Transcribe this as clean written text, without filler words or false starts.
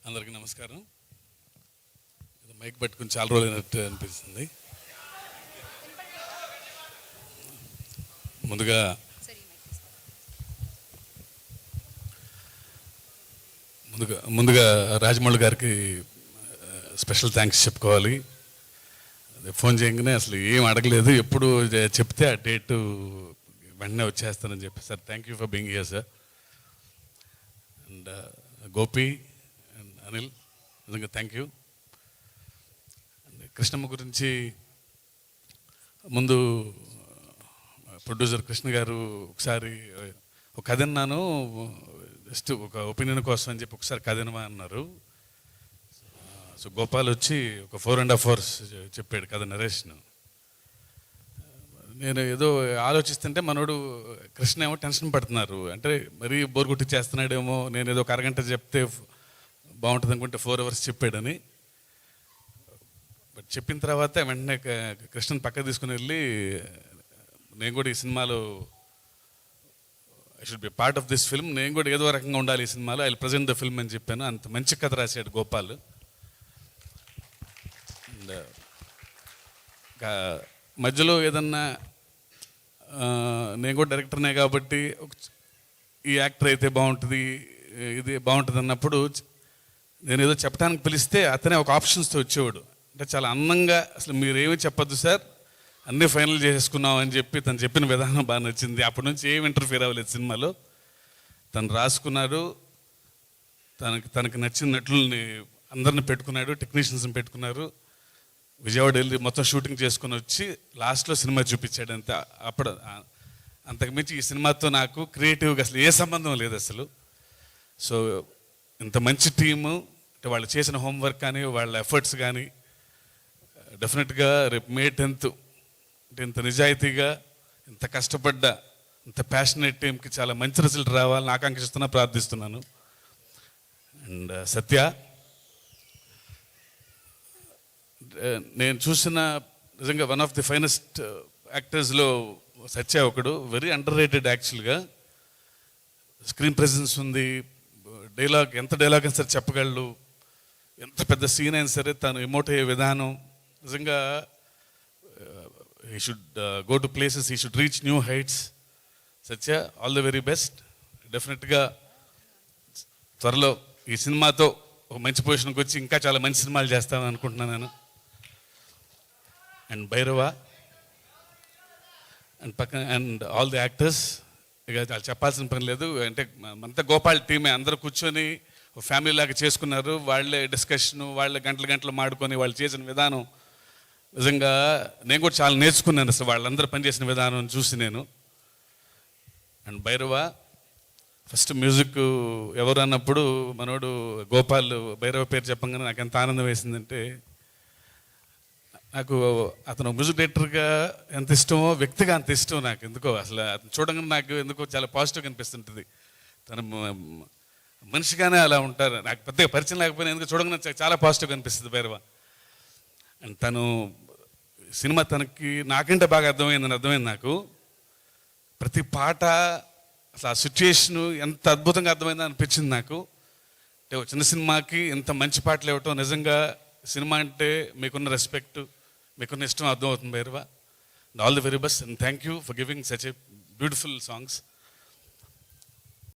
అందరికీ నమస్కారం. మైక్ పట్టుకుని చాలా రోజులు అయినట్టు అనిపిస్తుంది. ముందుగా ముందుగా రాజమౌళి గారికి స్పెషల్ థ్యాంక్స్ చెప్పుకోవాలి. ఫోన్ చేయగానే అసలు ఏం అడగలేదు, ఎప్పుడు చెప్తే ఆ డేటు వెంటనే వచ్చేస్తానని చెప్పి sir thank you for being here sir. And Gopi and Anil నిజంగా థ్యాంక్ యూ. కృష్ణమ్మ గురించి ముందు ప్రొడ్యూసర్ కృష్ణ గారు ఒకసారి ఒక కథ అన్నాను, జస్ట్ ఒక ఒపీనియన్ కోసం అని చెప్పి ఒకసారి కథ వినమా అన్నారు. సో గోపాల్ వచ్చి ఒక 4.5 hours చెప్పాడు కథ నరేషన్. నేను ఏదో ఆలోచిస్తుంటే మనోడు కృష్ణ ఏమో టెన్షన్ పడుతున్నారు, అంటే మరీ బోర్ కొట్టి చేస్తున్నాడేమో, నేను ఏదో ఒక అరగంట చెప్తే బాగుంటుంది అనుకుంటే 4 hours చెప్పాడని. బట్ చెప్పిన తర్వాత వెంటనే కృష్ణని పక్క తీసుకుని వెళ్ళి నేను కూడా ఈ సినిమాలో I should be part of this film, నేను కూడా ఏదో రకంగా ఉండాలి ఈ సినిమాలో, I will present the film అని చెప్పాను. అంత మంచి కథ రాశాడు గోపాల్. అండ్ మధ్యలో ఏదన్నా నేను కూడా డైరెక్టర్నే కాబట్టి ఈ యాక్టర్ అయితే బాగుంటుంది, ఇది బాగుంటుంది అన్నప్పుడు నేను ఏదో చెప్పడానికి పిలిస్తే అతనే ఒక ఆప్షన్స్తో వచ్చేవాడు. అంటే చాలా అందంగా, అసలు మీరేమీ చెప్పొద్దు సార్, అన్నీ ఫైనల్ చేసుకున్నాం అని చెప్పి తను చెప్పిన విధానం బాగా నచ్చింది. అప్పటి నుంచి ఏమి ఇంటర్ఫియర్ అవ్వలేదు సినిమాలో. తను రాసుకున్నాడు, తనకి నచ్చిన నటుల్ని అందరిని పెట్టుకున్నాడు, టెక్నీషియన్స్ని పెట్టుకున్నారు. విజయవాడ వెళ్ళి మొత్తం షూటింగ్ చేసుకుని వచ్చి లాస్ట్లో సినిమా చూపించాడు. అంతే. అప్పుడు అంతకుమించి ఈ సినిమాతో నాకు క్రియేటివ్గా అసలు ఏ సంబంధం లేదు అసలు. సో ఇంత మంచి టీము, అంటే వాళ్ళు చేసిన హోంవర్క్ కానీ వాళ్ళ ఎఫర్ట్స్ కానీ డెఫినెట్గా రేపు May 10th అంటే ఇంత నిజాయితీగా, ఇంత కష్టపడ్డ, ఇంత ప్యాషనేట్ టీంకి చాలా మంచి రిజల్ట్ రావాలని ఆకాంక్షిస్తున్నా, ప్రార్థిస్తున్నాను. అండ్ సత్య, నేను చూసిన నిజంగా వన్ ఆఫ్ ది ఫైనెస్ట్ యాక్టర్స్లో సత్య ఒకడు. వెరీ అండర్ రేటెడ్ యాక్చువల్గా. స్క్రీన్ ప్రెజెన్స్ ఉంది, ఎంత డైలాగ్ అయినా సరే చెప్పగలడు, ఎంత పెద్ద సీన్ అయినా సరే తను ఎమోట్ అయ్యే విధానం నిజంగా he should go to places, he should reach new heights. Satya, all the very best. డెఫినెట్గా త్వరలో ఈ సినిమాతో ఒక మంచి పొజిషన్కి వచ్చి ఇంకా చాలా మంచి సినిమాలు చేస్తామని అనుకుంటున్నాను నేను. And Bhairava and all the actors, ఇక చాలా చెప్పాల్సిన పని లేదు. అంటే అంతా గోపాల్ టీమే, అందరూ కూర్చొని ఫ్యామిలీ లాగా చేసుకున్నారు. వాళ్ళే డిస్కషను, వాళ్ళే గంటలు మాడుకొని వాళ్ళు చేసిన విధానం నిజంగా నేను కూడా చాలా నేర్చుకున్నాను అసలు వాళ్ళందరూ పనిచేసిన విధానం చూసి నేను. అండ్ భైరవ ఫస్ట్ మ్యూజిక్ ఎవరు అన్నప్పుడు మనోడు గోపాల్ భైరవ పేరు చెప్పంగానే నాకు ఎంత ఆనందం వేసిందంటే, నాకు అతను మ్యూజిక్ డైరెక్టర్గా ఎంత ఇష్టమో వ్యక్తిగా అంత ఇష్టం నాకు. ఎందుకో అసలు అతను చూడంగానే నాకు ఎందుకో చాలా పాజిటివ్గా అనిపిస్తుంటుంది. తను మనిషిగానే అలా ఉంటారు. నాకు పెద్దగా పరిచయం లేకపోయినా ఎందుకు చూడంగానే చాలా పాజిటివ్గా అనిపిస్తుంది భైరవ. అండ్ తను సినిమా తనకి నాకంటే బాగా అర్థమైంది నాకు. ప్రతి పాట అసలు ఆ సిచ్యుయేషను ఎంత అద్భుతంగా అర్థమైందని అనిపించింది నాకు. అంటే ఒక చిన్న సినిమాకి ఇంత మంచి పాటలు ఇవ్వటం, నిజంగా సినిమా అంటే మీకున్న రెస్పెక్ట్, మీకున్న ఇష్టం అర్థమవుతుంది Bhairava. All the very best and thank you for giving such a beautiful songs.